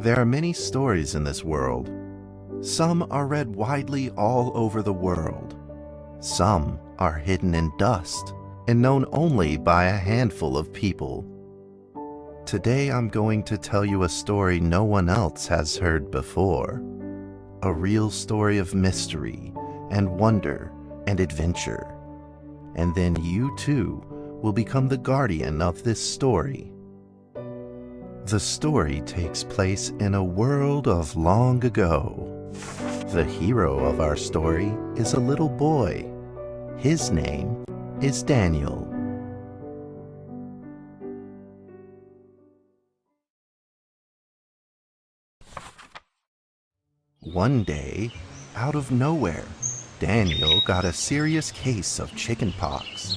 There are many stories in this world. Some are read widely all over the world. Some are hidden in dust and known only by a handful of people. Today I'm going to tell you a story no one else has heard before. A real story of mystery and wonder and adventure. And then you too will become the guardian of this story. The story takes place in a world of long ago. The hero of our story is a little boy. His name is Daniel. One day, out of nowhere, Daniel got a serious case of chickenpox.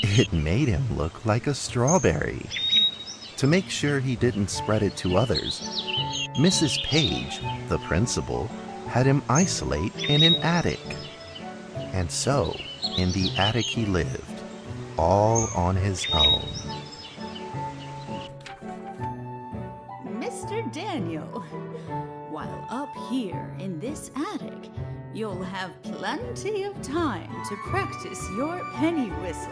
It made him look like a strawberry. To make sure he didn't spread it to others, Mrs. Page, the principal, had him isolate in an attic. And so, in the attic he lived, all on his own. Mr. Daniel, while up here in this attic, you'll have plenty of time to practice your penny whistle.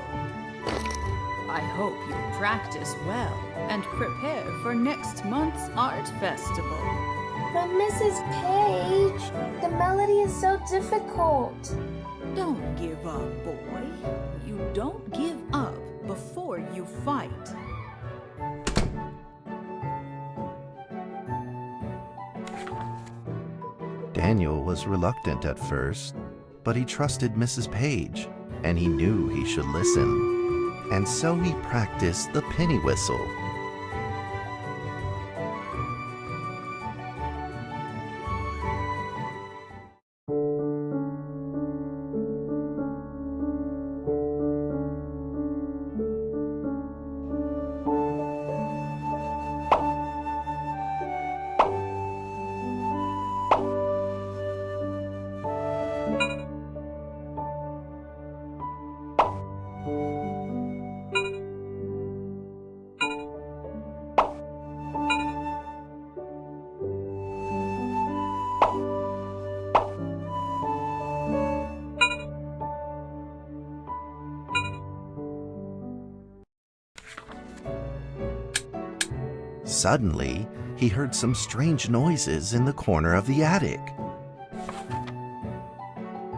I hope you practice well and prepare for next month's art festival. But Mrs. Page, the melody is so difficult. Don't give up, boy. You don't give up before you fight. Daniel was reluctant at first, but he trusted Mrs. Page, and he knew he should listen. And so he practiced the penny whistle. Suddenly, he heard some strange noises in the corner of the attic.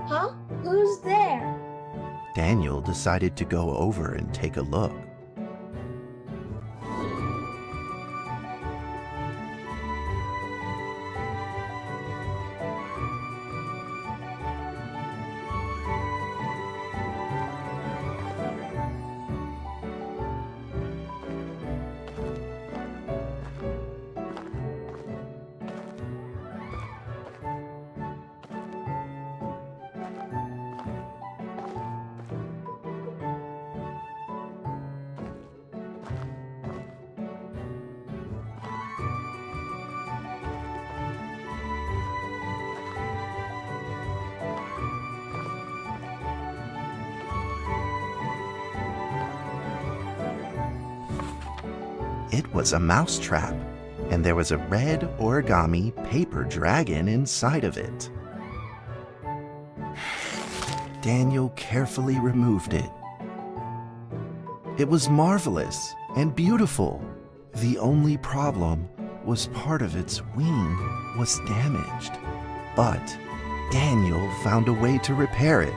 Huh? Who's there? Daniel decided to go over and take a look. It was a mousetrap, and there was a red origami paper dragon inside of it. Daniel carefully removed it. It was marvelous and beautiful. The only problem was part of its wing was damaged, but Daniel found a way to repair it.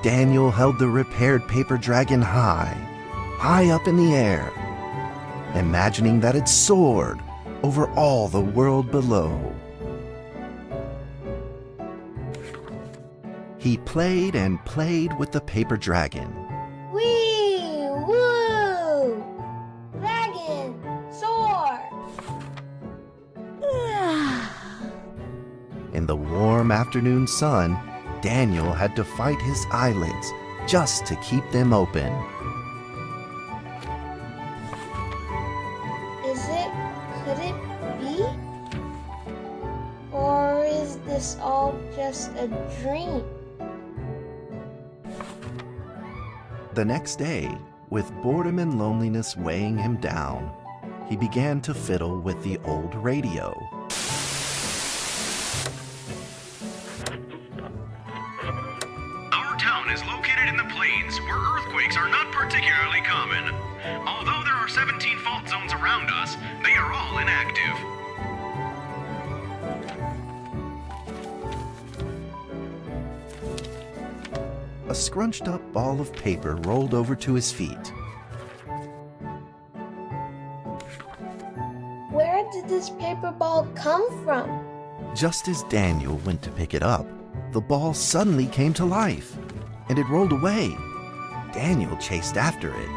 Daniel held the repaired paper dragon high up in the air, imagining that it soared over all the world below. He played and played with the paper dragon. Wee! Woo! Dragon! Soar! In the warm afternoon sun, Daniel had to fight his eyelids just to keep them open. Could it be? Or is this all just a dream? The next day With boredom and loneliness weighing him down, he began to fiddle with the old radio. Our town is located in the plains, where earthquakes are not particularly common. Although there are 17 fault zones around us, they are all inactive. A scrunched up ball of paper rolled over to his feet. Where did this paper ball come from? Just as Daniel went to pick it up, the ball suddenly came to life, and it rolled away. Daniel chased after it.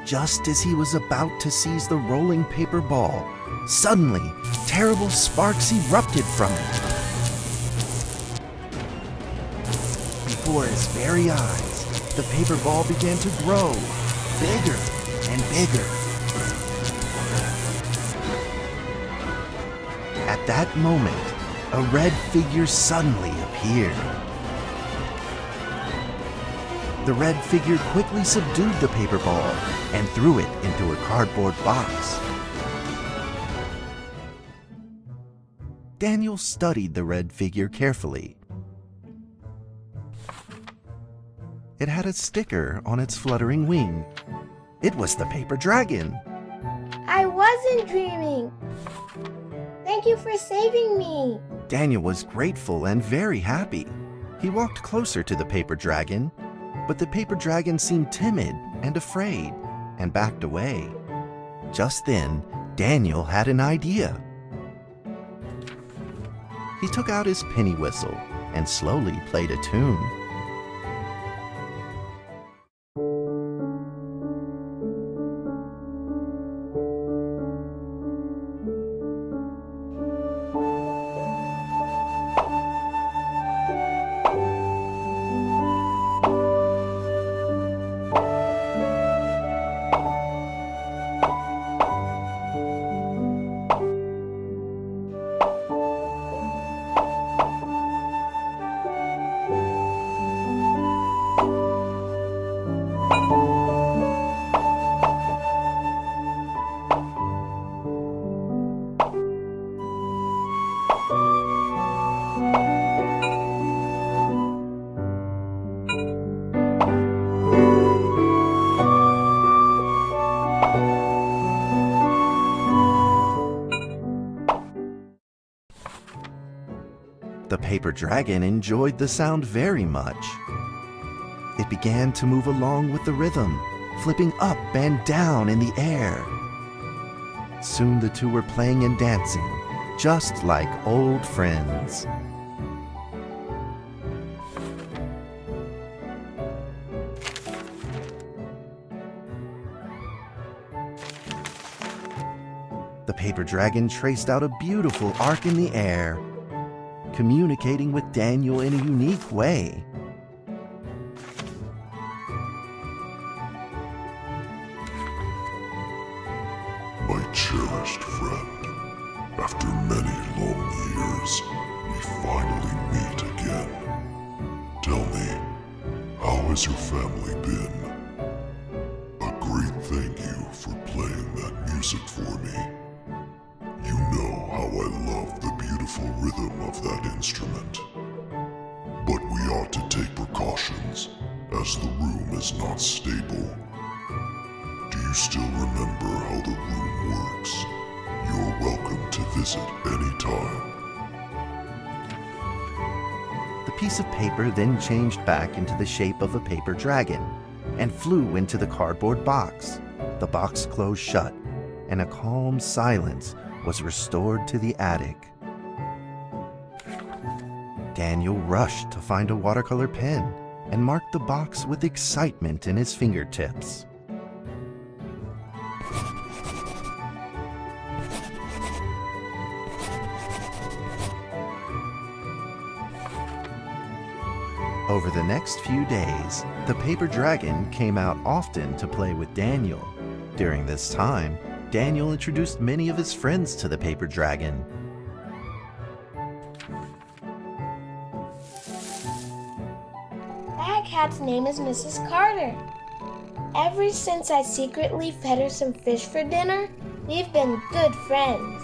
Just as he was about to seize the rolling paper ball, suddenly, terrible sparks erupted from it. Before his very eyes, the paper ball began to grow, bigger and bigger. At that moment, a red figure suddenly appeared. The red figure quickly subdued the paper ball and threw it into a cardboard box. Daniel studied the red figure carefully. It had a sticker on its fluttering wing. It was the paper dragon. I wasn't dreaming. Thank you for saving me. Daniel was grateful and very happy. He walked closer to the paper dragon, but the paper dragon seemed timid and afraid and backed away. Just then, Daniel had an idea. He took out his penny whistle and slowly played a tune. The paper dragon enjoyed the sound very much. It began to move along with the rhythm, flipping up and down in the air. Soon the two were playing and dancing, just like old friends. The paper dragon traced out a beautiful arc in the air, communicating with Daniel in a unique way. My cherished friend, after many long years, we finally meet again. Tell me, how has your family been? A great thank you for playing that music for me. You know how I love the beautiful rhythm of that instrument. But we ought to take precautions, as the room is not stable. Do you still remember how the room works? You're welcome to visit anytime. The piece of paper then changed back into the shape of a paper dragon and flew into the cardboard box. The box closed shut, and a calm silence was restored to the attic. Daniel rushed to find a watercolor pen and marked the box with excitement in his fingertips. Over the next few days, the paper dragon came out often to play with Daniel. During this time, Daniel introduced many of his friends to the paper dragon. That cat's name is Mrs. Carter. Ever since I secretly fed her some fish for dinner, we've been good friends.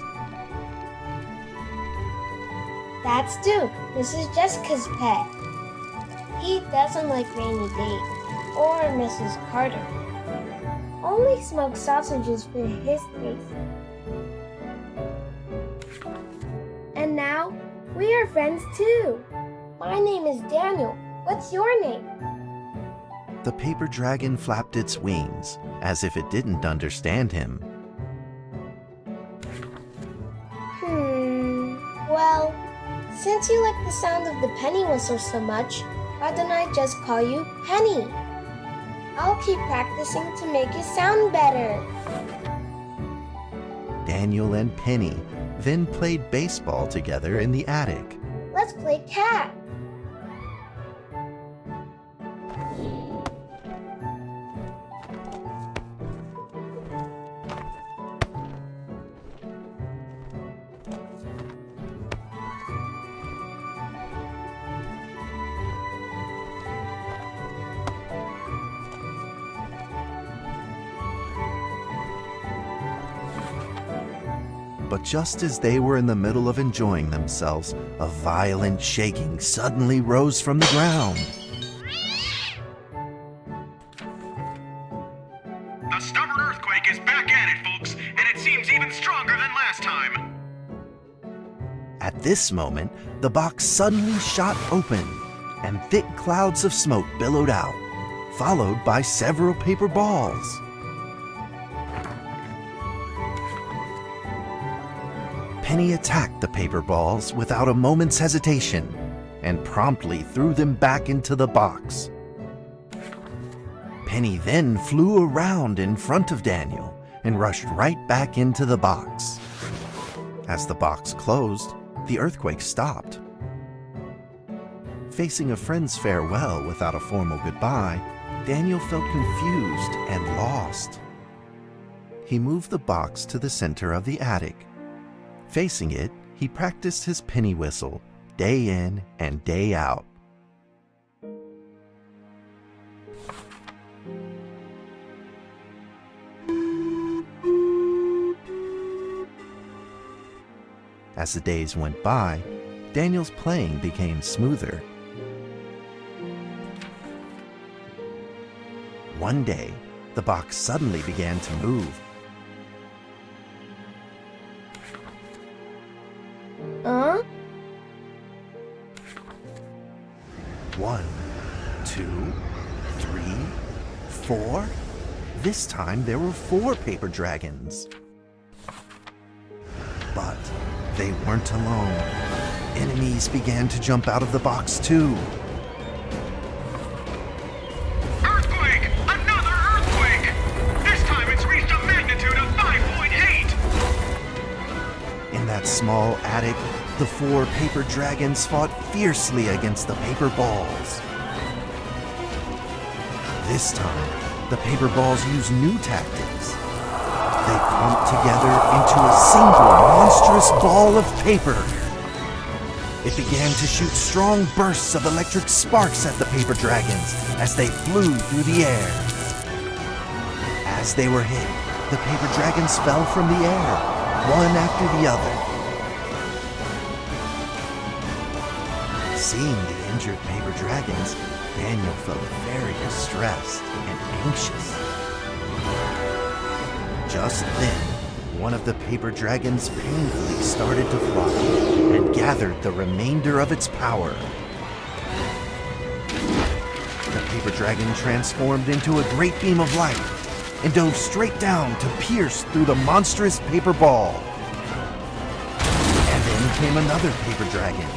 That's Duke, Mrs. Jessica's pet. He doesn't like Rainy Day or Mrs. Carter. Only smoked sausages for his taste. And now, we are friends too. My name is Daniel. What's your name? The paper dragon flapped its wings, as if it didn't understand him. Well, since you like the sound of the penny whistle so much, why don't I just call you Penny? I'll keep practicing to make you sound better. Daniel and Penny then played baseball together in the attic. Let's play cat. But just as they were in the middle of enjoying themselves, a violent shaking suddenly rose from the ground. The stubborn earthquake is back at it, folks, and it seems even stronger than last time. At this moment, the box suddenly shot open, and thick clouds of smoke billowed out, followed by several paper balls. Penny attacked the paper balls without a moment's hesitation and promptly threw them back into the box. Penny then flew around in front of Daniel and rushed right back into the box. As the box closed, the earthquake stopped. Facing a friend's farewell without a formal goodbye, Daniel felt confused and lost. He moved the box to the center of the attic. Facing it, he practiced his penny whistle day in and day out. As the days went by, Daniel's playing became smoother. One day, the box suddenly began to move. Huh? 1, 2, 3, 4. This time there were 4 paper dragons. But they weren't alone. Enemies began to jump out of the box too. Earthquake! Another earthquake! This time it's reached a magnitude of 5.8! In that small attic, the 4 paper dragons fought fiercely against the paper balls. This time, the paper balls used new tactics. They clumped together into a single monstrous ball of paper. It began to shoot strong bursts of electric sparks at the paper dragons as they flew through the air. As they were hit, the paper dragons fell from the air, one after the other. Seeing the injured paper dragons, Daniel felt very distressed and anxious. Just then, one of the paper dragons painfully started to fly and gathered the remainder of its power. The paper dragon transformed into a great beam of light and dove straight down to pierce through the monstrous paper ball. And then came another paper dragon.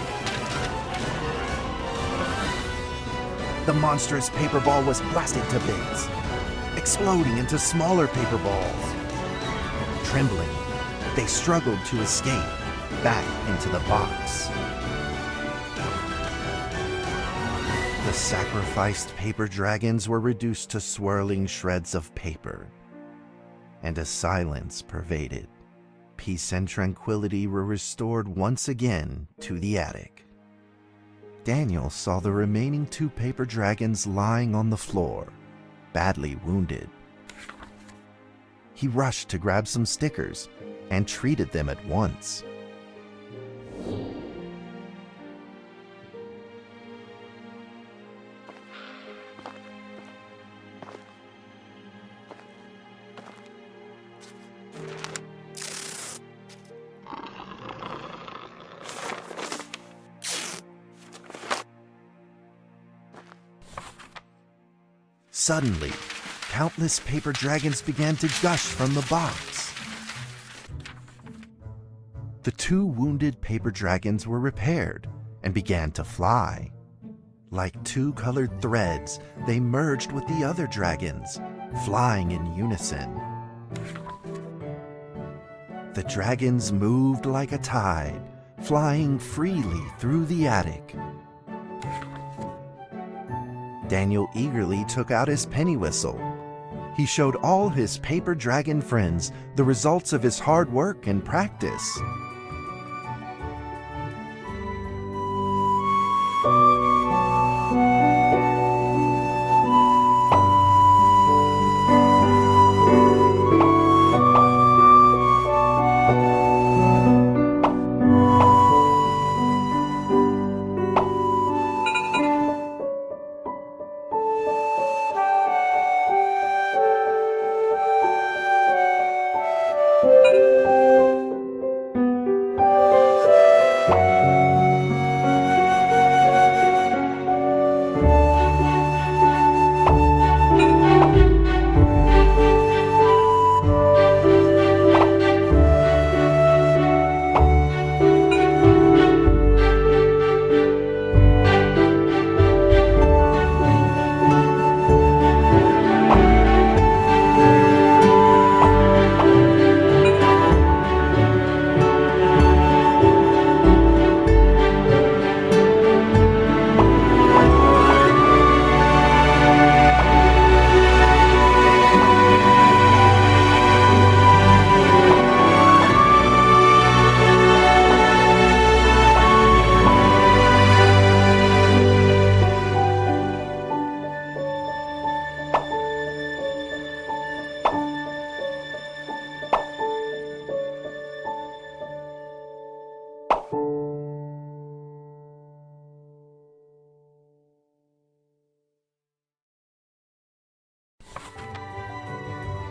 The monstrous paper ball was blasted to bits, exploding into smaller paper balls. Trembling, they struggled to escape back into the box. The sacrificed paper dragons were reduced to swirling shreds of paper, and a silence pervaded. Peace and tranquility were restored once again to the attic. Daniel saw the remaining 2 paper dragons lying on the floor, badly wounded. He rushed to grab some stickers and treated them at once. Suddenly, countless paper dragons began to gush from the box. The 2 wounded paper dragons were repaired and began to fly. Like 2 colored threads, they merged with the other dragons, flying in unison. The dragons moved like a tide, flying freely through the attic. Daniel eagerly took out his penny whistle. He showed all his paper dragon friends the results of his hard work and practice.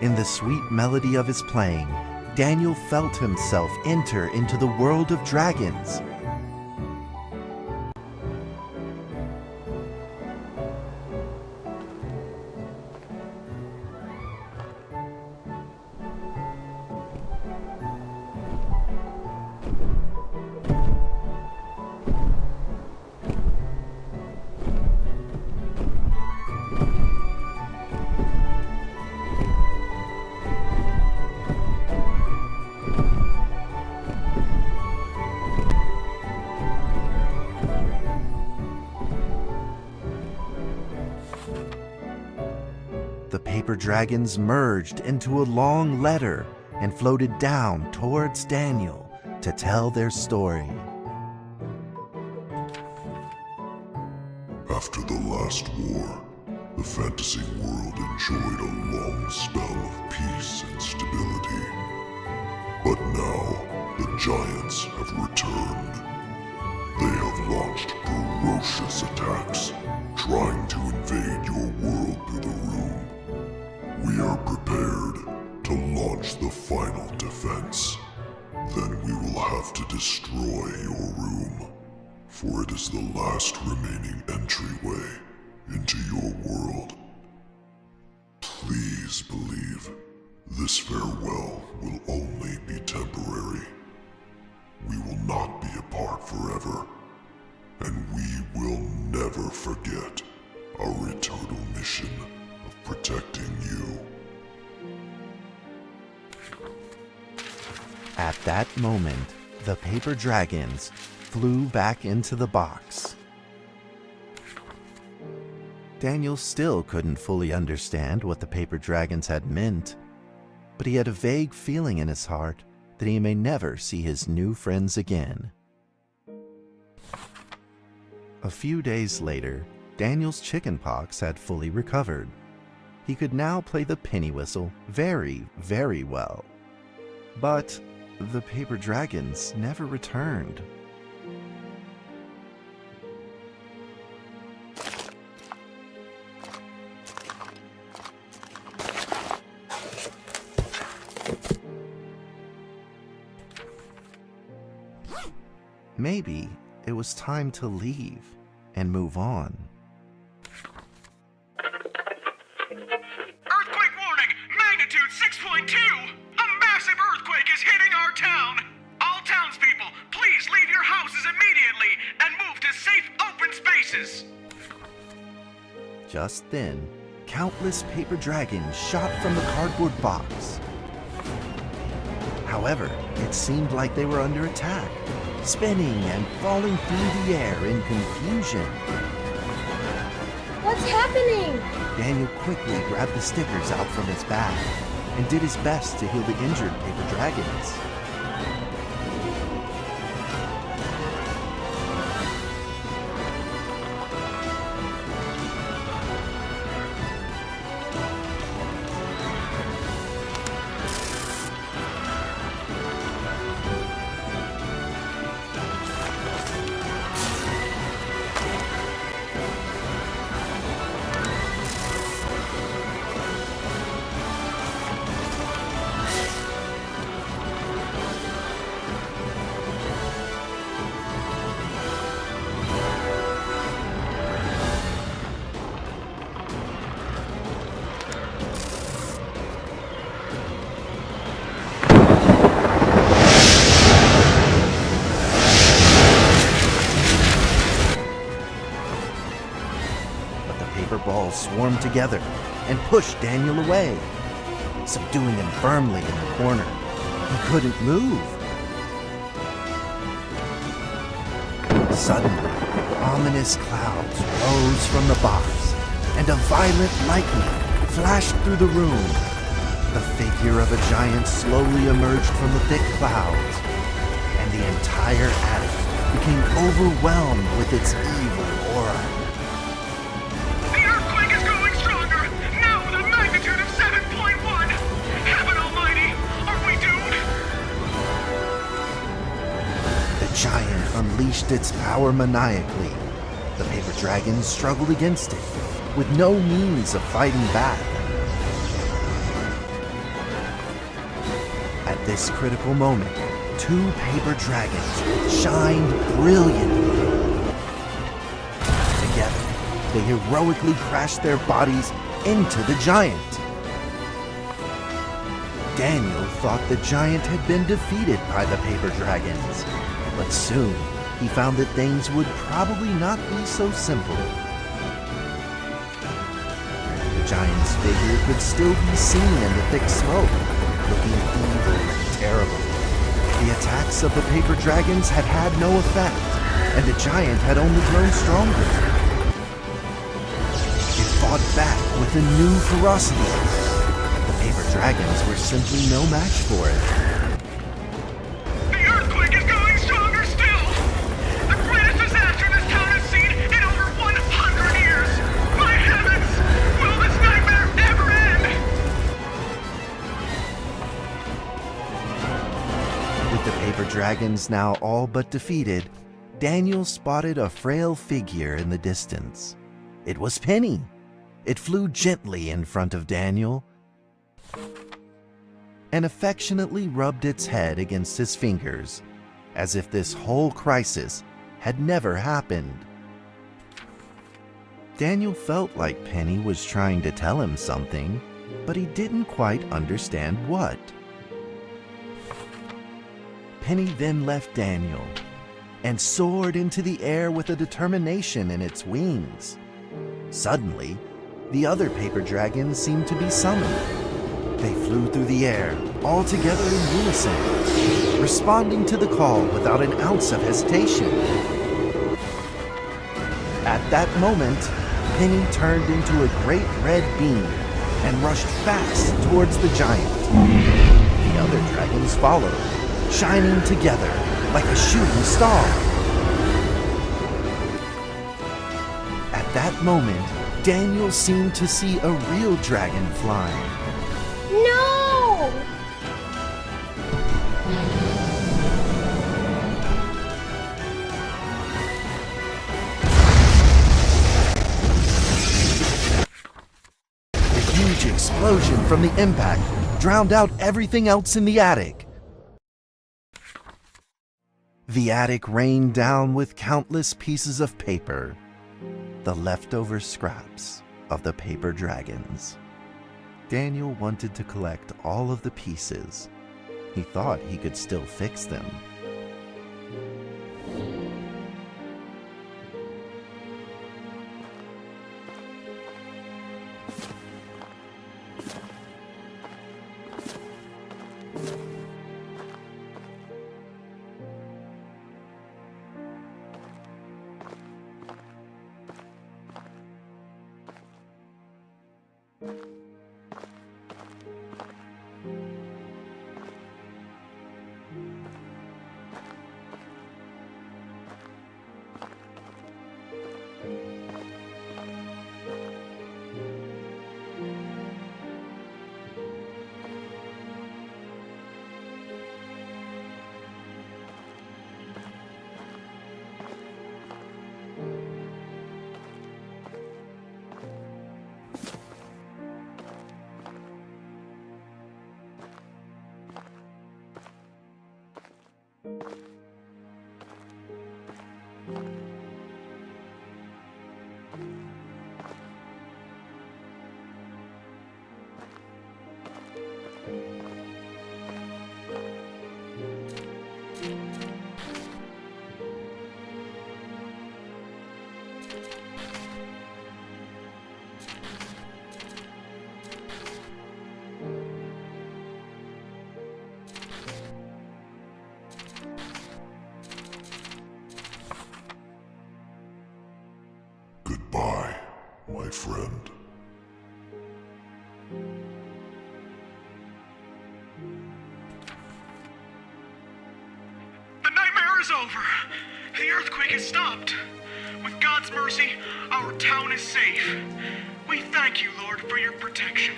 In the sweet melody of his playing, Daniel felt himself enter into the world of dragons. The paper dragons merged into a long letter and floated down towards Daniel to tell their story. After the last war, the fantasy world enjoyed a long spell of peace and stability. But now, the giants have returned. They have launched ferocious attacks, trying to invade your world through the room. We are prepared to launch the final defense. Then we will have to destroy your room, for it is the last remaining entryway into your world. Please believe this farewell will only be temporary. We will not be apart forever, and we will never forget our eternal mission of protecting you. At that moment, the paper dragons flew back into the box. Daniel still couldn't fully understand what the paper dragons had meant, but he had a vague feeling in his heart that he may never see his new friends again. A few days later, Daniel's chickenpox had fully recovered. He could now play the penny whistle very, very well. But the paper dragons never returned. Maybe it was time to leave and move on. Earthquake warning! Magnitude 6.2! A massive earthquake is hitting our town! All townspeople, please leave your houses immediately and move to safe open spaces! Just then, countless paper dragons shot from the cardboard box. However, it seemed like they were under attack, spinning and falling through the air in confusion. What's happening? Daniel quickly grabbed the stickers out from his bag and did his best to heal the injured paper dragons. Balls swarmed together and pushed Daniel away, subduing him firmly in the corner. He couldn't move. Suddenly, ominous clouds rose from the box, and a violent lightning flashed through the room. The figure of a giant slowly emerged from the thick clouds, and the entire attic became overwhelmed with its evil aura. The giant unleashed its power maniacally. The paper dragons struggled against it, with no means of fighting back. At this critical moment, two paper dragons shined brilliantly. Together, they heroically crashed their bodies into the giant. Daniel thought the giant had been defeated by the paper dragons, but soon he found that things would probably not be so simple. The giant's figure could still be seen in the thick smoke, looking evil and terrible. The attacks of the paper dragons had had no effect, and the giant had only grown stronger. It fought back with a new ferocity. The paper dragons were simply no match for it. Dragons now all but defeated, Daniel spotted a frail figure in the distance. It was Penny. It flew gently in front of Daniel and affectionately rubbed its head against his fingers, as if this whole crisis had never happened. Daniel felt like Penny was trying to tell him something, but he didn't quite understand what. Penny then left Daniel and soared into the air with a determination in its wings. Suddenly, the other paper dragons seemed to be summoned. They flew through the air, all together in unison, responding to the call without an ounce of hesitation. At that moment, Penny turned into a great red beam and rushed fast towards the giant. The other dragons followed, shining together like a shooting star. At that moment, Daniel seemed to see a real dragon flying. No! A huge explosion from the impact drowned out everything else in the attic. The attic rained down with countless pieces of paper, the leftover scraps of the paper dragons. Daniel wanted to collect all of the pieces. He thought he could still fix them. Goodbye, my friend. The nightmare is over. The earthquake has stopped. With God's mercy, our town is safe. We thank you, Lord, for your protection.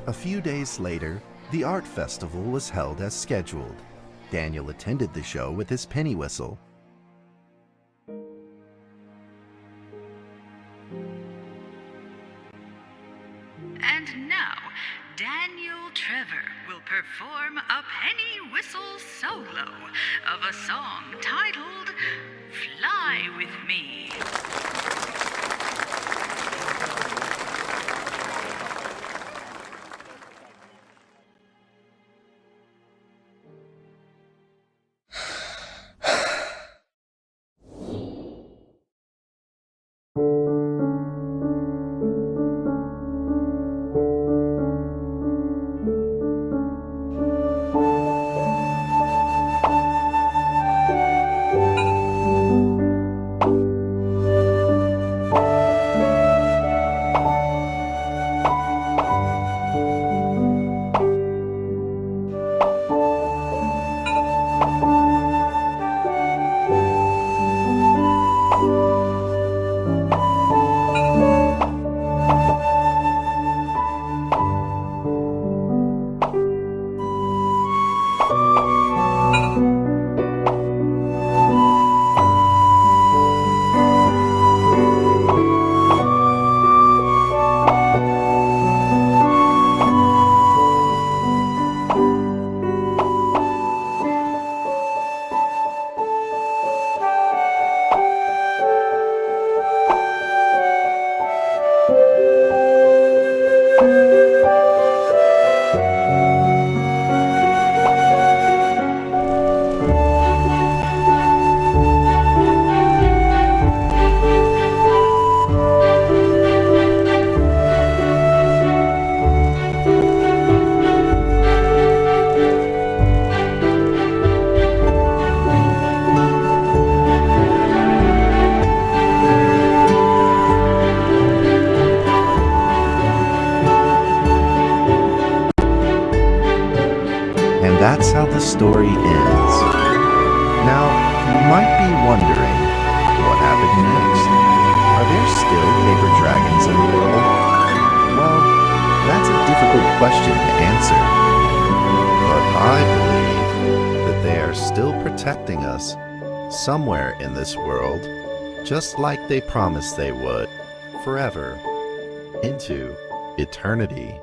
A few days later, the art festival was held as scheduled. Daniel attended the show with his penny whistle. And now, Daniel Trevor will perform a penny whistle solo of a song titled Fly With Me. story ends. Now, you might be wondering, what happened next? Are there still paper dragons in the world? Well, that's a difficult question to answer. But I believe that they are still protecting us somewhere in this world, just like they promised they would, forever, into eternity.